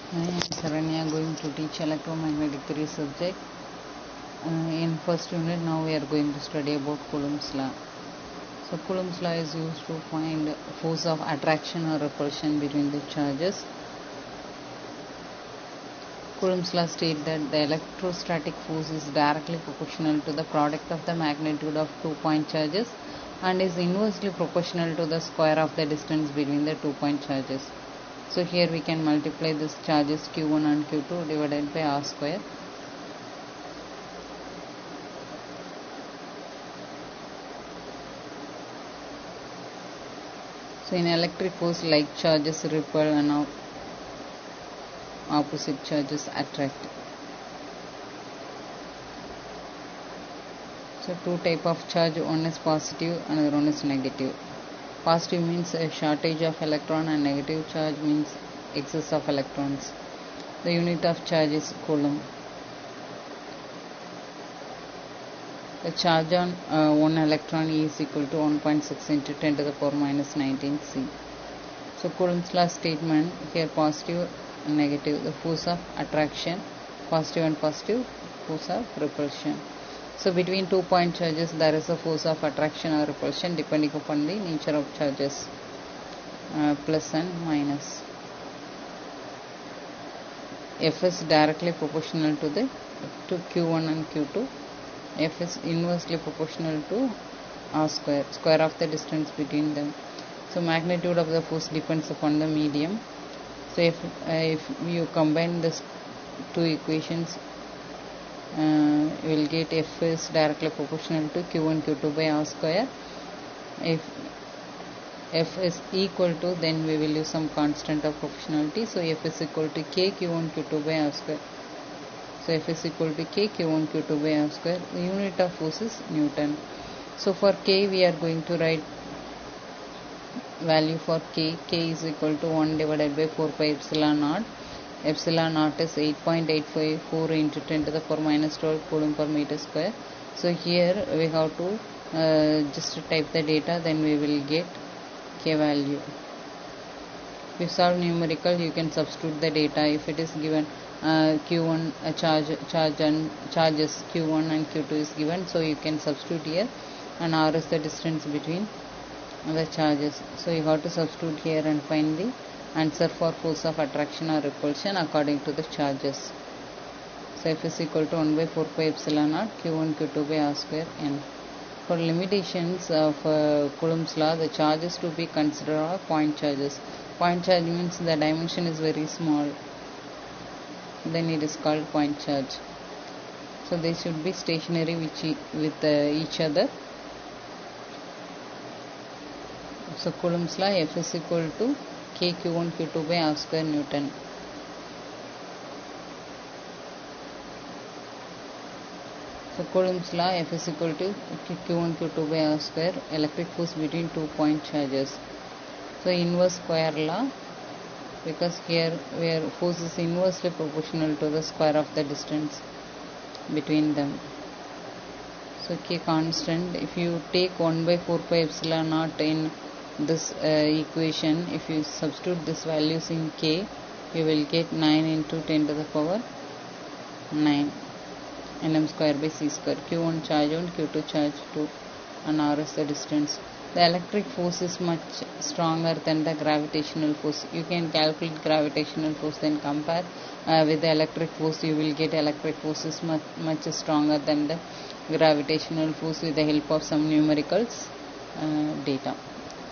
I am Saranya, going to teach electromagnetic theory subject. In first unit, now we are going to study about Coulomb's law. So Coulomb's law is used to find force of attraction or repulsion between the charges. Coulomb's law states that the electrostatic force is directly proportional to the product of the magnitude of 2-point charges and is inversely proportional to the square of the distance between the 2-point charges. So here we can multiply this charges q1 and q2 divided by r square. So in electric force, like charges repel and opposite charges attract. So two type of charge, one is positive, another one is negative. Positive means a shortage of electron and negative charge means excess of electrons. The unit of charge is coulomb. The charge on one electron is equal to 1.6 into 10 to the power minus 19 C. So Coulomb's law statement here, positive and negative, the force of attraction, positive and positive, force of repulsion. So between 2-point charges there is a force of attraction or repulsion depending upon the nature of charges, plus and minus. F is directly proportional to Q1 and Q2. F is inversely proportional to R square, square of the distance between them. So magnitude of the force depends upon the medium. So if you combine these two equations, you will get F is directly proportional to Q1 Q2 by R square. If F is equal to, then we will use some constant of proportionality. So F is equal to K Q1 Q2 by R square. So F is equal to K Q1 Q2 by R square. The unit of force is Newton. So for K we are going to write value for K. K is equal to 1 divided by 4 pi epsilon naught. Epsilon naught is 8.854 into 10 to the power minus 12 coulomb per meter square. So here we have to just type the data, then we will get K value. If you solve numerical, you can substitute the data. If it is given Q1 charges Q1 and Q2 is given, so you can substitute here, and R is the distance between the charges. So you have to substitute here and find the answer for force of attraction or repulsion according to the charges. So F is equal to 1 by 4 pi epsilon naught Q1 Q2 by R square N. For limitations of Coulomb's law, the charges to be considered are point charges. Point charge means the dimension is very small, then it is called point charge. So they should be stationary with each other. So Coulomb's law, F is equal to K Q1 Q2 by R square Newton. So Coulomb's law, F is equal to Q1 Q2 by R square, electric force between 2-point charges. So inverse square law, because here where force is inversely proportional to the square of the distance between them. So K constant, if you take 1 by 4 pi epsilon naught in this equation, if you substitute these values in K, you will get 9 into 10 to the power 9 Nm square by C square. Q1 charge 1, Q2 charge 2, and R is the distance. The electric force is much stronger than the gravitational force. You can calculate gravitational force, then compare with the electric force. You will get electric force is much stronger than the gravitational force with the help of some numericals data.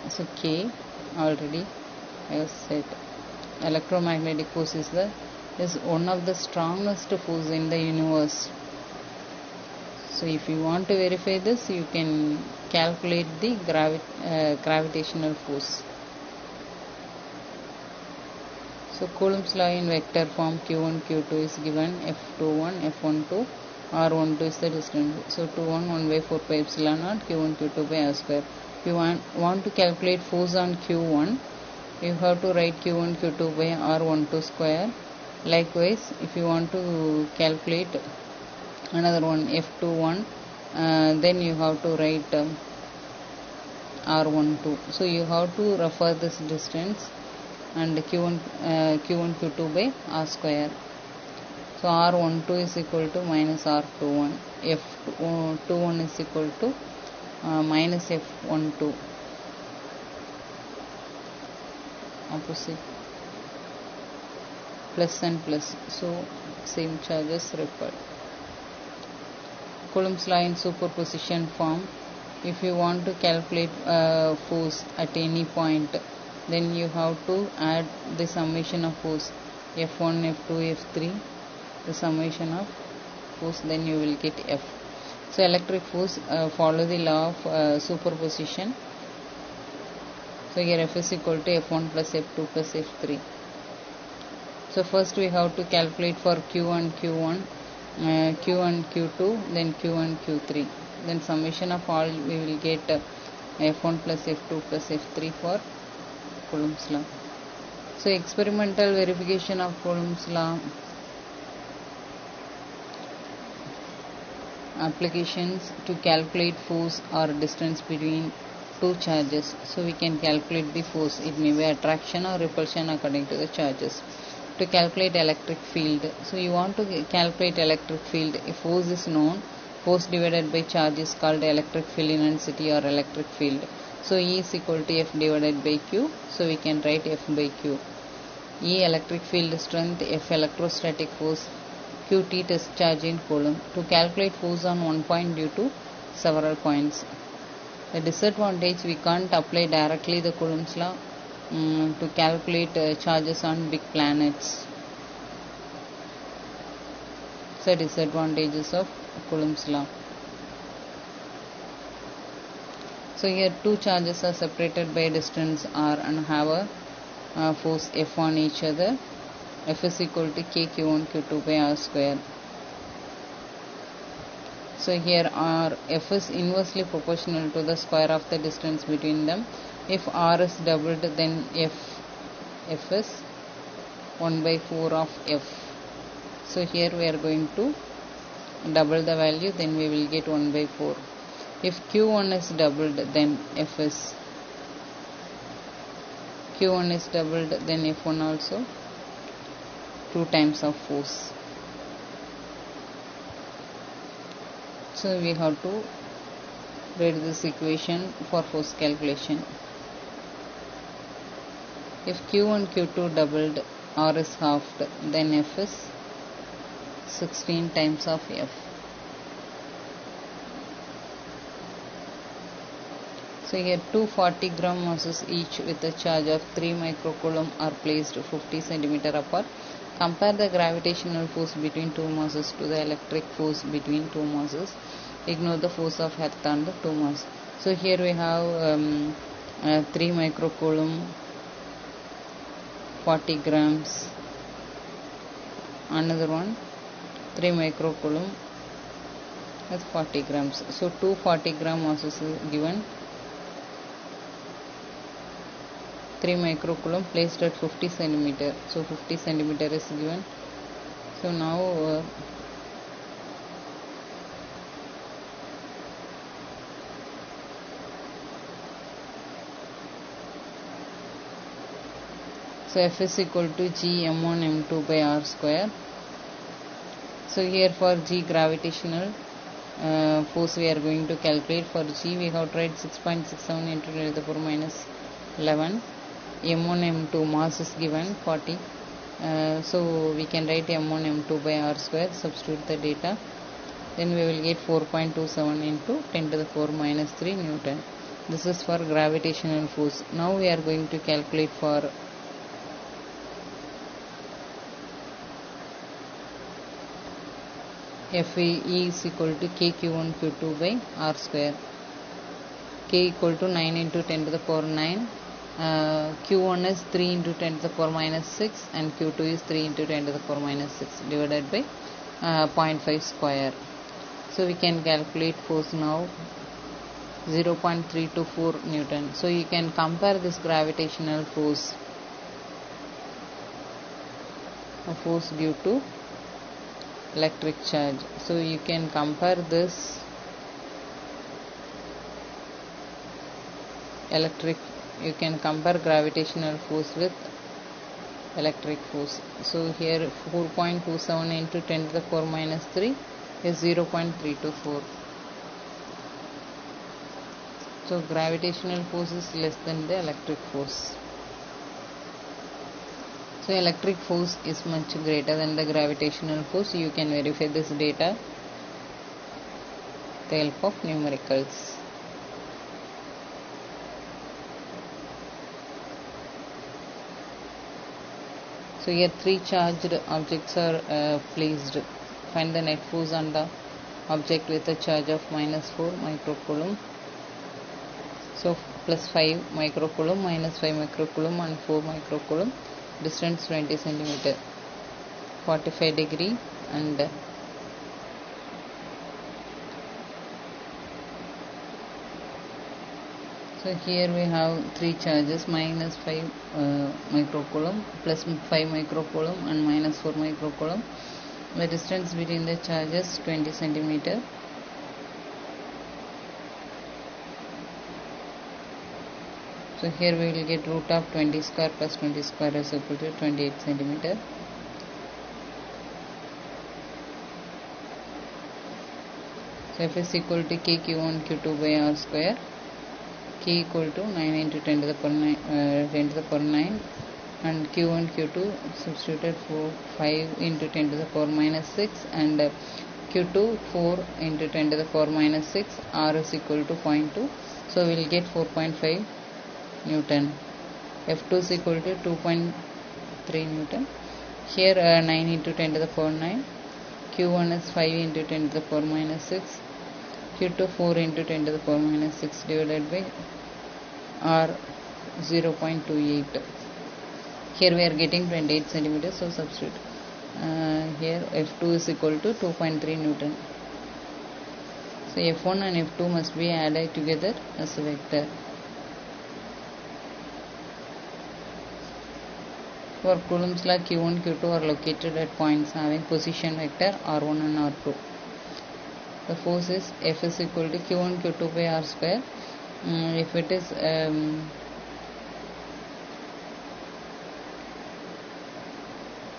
So K already I have said. Electromagnetic force is one of the strongest force in the universe. So if you want to verify this, you can calculate the gravitational force. So Coulomb's law in vector form, Q1 Q2 is given, F21 F12 R12 is the distance. So 21 1 by 4 pi epsilon naught Q1 Q2 by R square. If you want to calculate force on Q1, you have to write Q1 Q2 by R12 square. Likewise, if you want to calculate another one, F21, then you have to write R12. So you have to refer this distance and Q1 Q2 by R square. So R12 is equal to minus R21, F21 is equal to minus F12, opposite, plus and plus, so same charges required. Coulomb's law in superposition form. If you want to calculate force at any point, then you have to add the summation of force F1, F2, F3, the summation of force, then you will get F. So electric force follow the law of superposition. So here F is equal to F1 plus F2 plus F3. So first we have to calculate for Q1 Q1, Q1 Q2, then Q1 Q3. Then summation of all we will get F1 plus F2 plus F3 for Coulomb's law. So experimental verification of Coulomb's law. Applications to calculate force or distance between two charges. So we can calculate the force. It may be attraction or repulsion according to the charges. To calculate electric field. So you want to calculate electric field. If force is known, force divided by charge is called electric field intensity or electric field. So E is equal to F divided by Q. So we can write F by Q. E electric field strength, F electrostatic force, Qt test charge in Coulomb. To calculate force on one point due to several points. The disadvantage, we can't apply directly the Coulomb's law to calculate charges on big planets. So disadvantages of Coulomb's law. So here two charges are separated by distance r and have a force F on each other. F is equal to K Q1 Q2 by R square. So here F is inversely proportional to the square of the distance between them. If R is doubled, then F is 1 by 4 of F. So here we are going to double the value, then we will get 1 by 4. If Q1 is doubled, then F is Q1 is doubled, then F1 also 2 times of force. So we have to write this equation for force calculation. If Q1 Q2 doubled, R is halved, then F is 16 times of F. So here 240 gram masses each with a charge of 3 microcoulomb are placed 50 cm apart. Compare the gravitational force between two masses to the electric force between two masses. Ignore the force of earth on the two masses. So here we have 3 microcoulomb, 40 grams. Another one 3 microcoulomb with 40 grams. So 240 gram masses is given. 3 microcoulomb placed at 50 centimeter. So 50 centimeter is given. So now so F is equal to G m1 m2 by R square. So here for G gravitational force we are going to calculate. For G we have tried 6.67 into 10 to the power minus 11. M1 M2 mass is given 40. So we can write M1 M2 by R square, substitute the data, then we will get 4.27 into 10 to the power minus 3 Newton. This is for gravitational force. Now we are going to calculate for Fe is equal to KQ1 Q2 by R square. K equal to 9 into 10 to the power 9. Q1 is 3 into 10 to the power minus 6 and Q2 is 3 into 10 to the power minus 6 divided by 0.5 square. So we can calculate force now 0.324 Newton. So you can compare this gravitational force, a force due to electric charge. So you can compare this you can compare gravitational force with electric force. So here 4.27 into 10 to the power minus 3 is 0.324. So gravitational force is less than the electric force. So electric force is much greater than the gravitational force. You can verify this data with the help of numericals. So here three charged objects are placed. Find the net force on the object with a charge of minus 4 microcoulomb. So plus 5 microcoulomb, minus 5 microcoulomb and 4 microcoulomb. Distance 20 centimeter, 45 degree, and so here we have three charges, minus 5 microcoulomb, plus 5 microcoulomb and minus 4 microcoulomb. The distance between the charges 20 centimeter. So here we will get root of 20 square plus 20 square is equal to 28 centimeter. So F is equal to K Q1 Q2 by R square. K equal to 9 into 10 to the power 9, and Q1 Q2 substituted for 5 into 10 to the power minus 6, and Q2 4 into 10 to the power minus 6. R is equal to 0.2. So we will get 4.5 Newton. F2 is equal to 2.3 Newton. Here 9 into 10 to the power 9. Q1 is 5 into 10 to the power minus 6. Q2 4 into 10 to the power minus 6 divided by R 0.28. Here we are getting 28 centimeters. So substitute. Here F2 is equal to 2.3 Newton. So F1 and F2 must be added together as a vector. For Coulomb's law, Q1, Q2 are located at points having position vector R1 and R2. The force is F is equal to Q1, Q2 by R square. If it is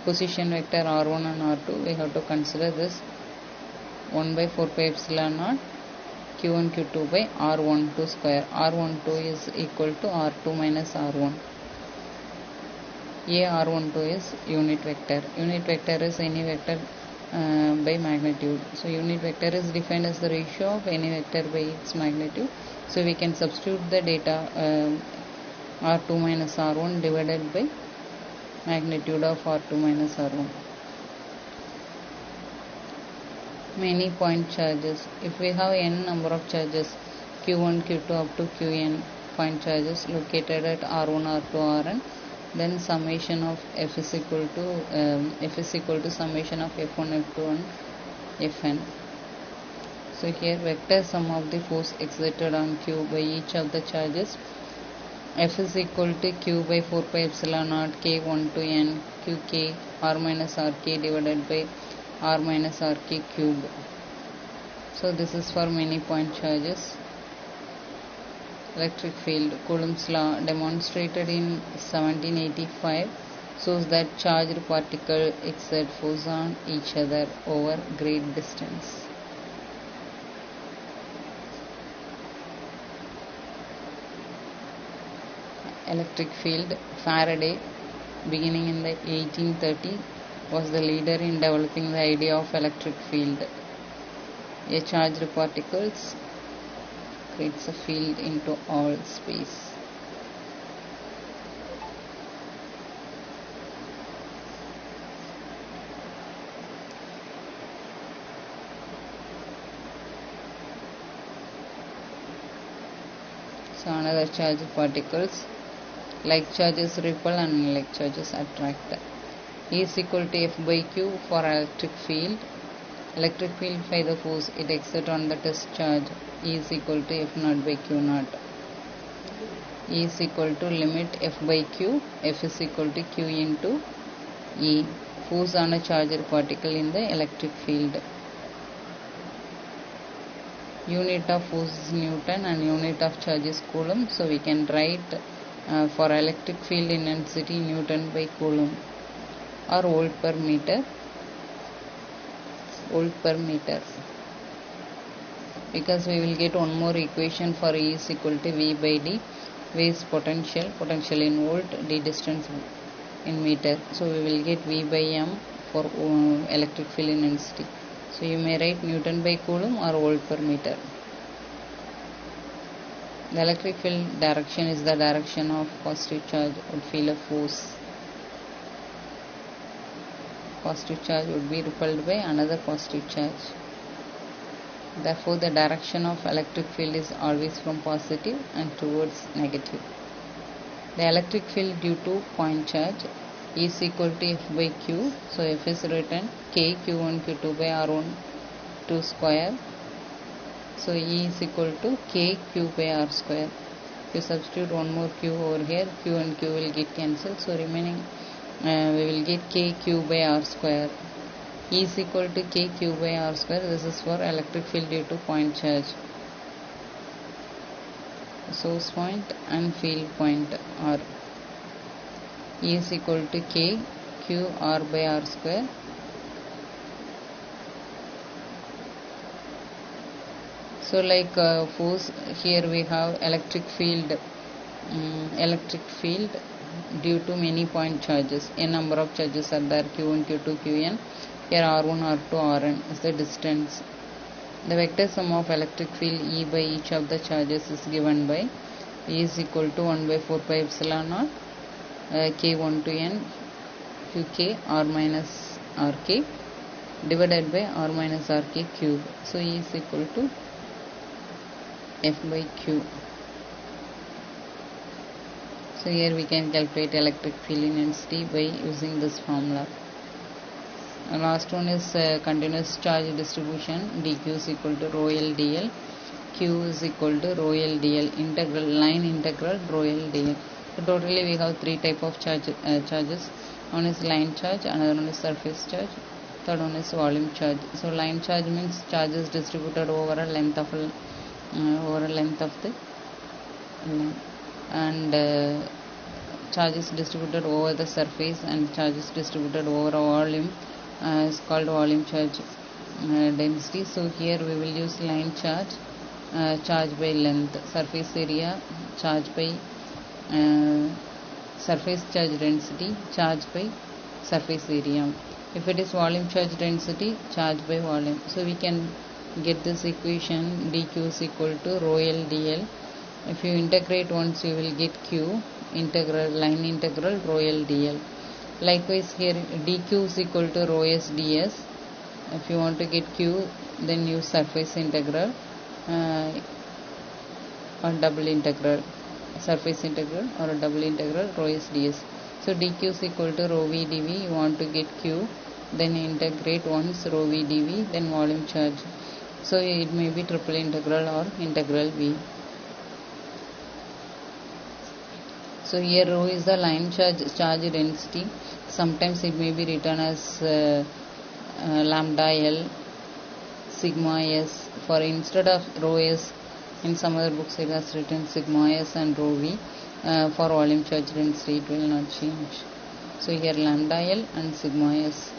position vector R1 and R2, we have to consider this 1 by 4 pi epsilon naught Q1, Q2 by R12 square. R12 is equal to R2 minus R1. R12 is unit vector. Unit vector is any vector by magnitude. So unit vector is defined as the ratio of any vector by its magnitude. So we can substitute the data R2 minus R1 divided by magnitude of R2 minus R1. Many point charges. If we have n number of charges, Q1, Q2 up to Qn point charges located at R1, R2, Rn, then summation of F is equal to summation of F1, F2 and Fn. So here vector sum of the force exerted on Q by each of the charges. F is equal to Q by 4 pi epsilon naught K1 to N Qk R minus Rk divided by R minus Rk cube. So this is for many point charges. Electric field. Coulomb's law, demonstrated in 1785, shows that charged particles exert force on each other over great distance. Electric field. Faraday, beginning in the 1830, was the leader in developing the idea of electric field. A charged particles creates a field into all space. So another charged particles, like charges repel and unlike charges attract. E is equal to F by Q for electric field. Electric field by the force it exerts on the test charge. E is equal to F naught by Q naught. E is equal to limit F by Q. F is equal to Q into E. Force on a charged particle in the electric field. Unit of force is Newton and unit of charge is Coulomb. So we can write For electric field intensity, Newton by Coulomb or volt per meter, because we will get one more equation for E is equal to V by D. V is potential in volt, D distance in meter. So we will get V by M for electric field intensity. So you may write Newton by Coulomb or volt per meter. The electric field direction is the direction of positive charge would feel a force. Positive charge would be repelled by another positive charge. Therefore, the direction of electric field is always from positive and towards negative. The electric field due to point charge is equal to F by Q. So F is written K Q1 Q2 by R1 2 square. So E is equal to K Q by R square. If you substitute one more Q over here, Q and Q will get cancelled. So remaining we will get K Q by R square. E is equal to K Q by R square. This is for electric field due to point charge. Source point and field point R. E is equal to K Q R by R square. So like force, here we have electric field due to many point charges. A number of charges are there, Q1, Q2, Qn. Here R1, R2, Rn is the distance. The vector sum of electric field E by each of the charges is given by E is equal to 1 by 4 pi epsilon naught K1 to N Qk R minus Rk divided by R minus Rk cube. So E is equal to F by Q. So here we can calculate electric field intensity by using this formula. The last one is continuous charge distribution. dq is equal to rho L dl. Q is equal to rho L dl. Line integral rho L dl. So totally we have three type of charges. One is line charge, another one is surface charge, third one is volume charge. So line charge means charges distributed over a length of the line, and charges distributed over the surface and charges distributed over a volume is called volume charge density. So here we will use line charge, charge by length, surface area, charge by surface charge density, charge by surface area. If it is volume charge density, charge by volume. So we can get this equation dq is equal to rho L dl. If you integrate once, you will get q integral, line integral rho L dl. Likewise here dq is equal to rho S ds. If you want to get q, then use surface integral or double integral, surface integral or double integral rho S ds. So dq is equal to rho v dv. You want to get q, then integrate once rho v dv, then volume charge. So it may be triple integral or integral v. So here rho is the line charge density. Sometimes it may be written as lambda L, sigma S. For instead of rho S, in some other books it has written sigma S and rho V. For volume charge density it will not change. So here lambda L and sigma S.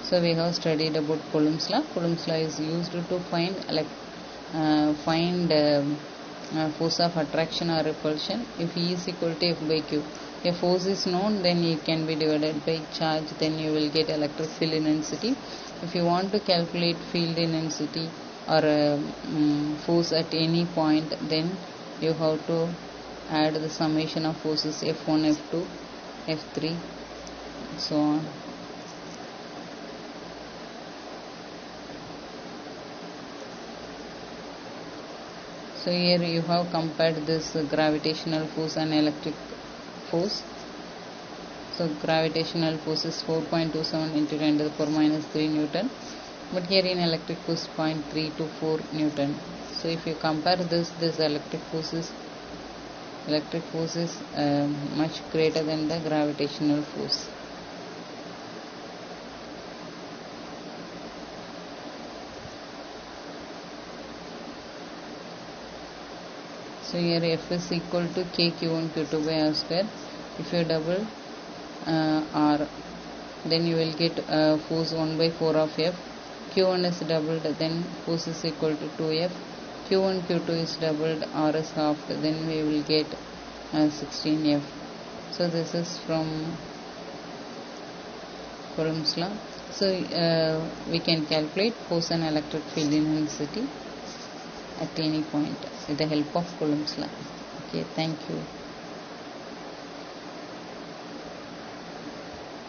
So we have studied about Coulomb's law. Coulomb's law is used to find force of attraction or repulsion. If E is equal to F by Q, if force is known, then it can be divided by charge, then you will get electric field intensity. If you want to calculate field intensity or force at any point, then you have to add the summation of forces F1, F2, F3, so on. So here you have compared this gravitational force and electric force. So gravitational force is 4.27 into 10 to the power minus 3 Newton. But here in electric force 0.324 Newton. So if you compare this electric force is much greater than the gravitational force. So here F is equal to K Q1 Q2 by R square. If you double R, then you will get force 1 by 4 of F. Q1 is doubled, then force is equal to 2F. Q1 Q2 is doubled, R is halved, then we will get 16F. So this is from Coulomb's law. So we can calculate force and electric field intensity at any point with the help of Coulomb's law. Okay, thank you.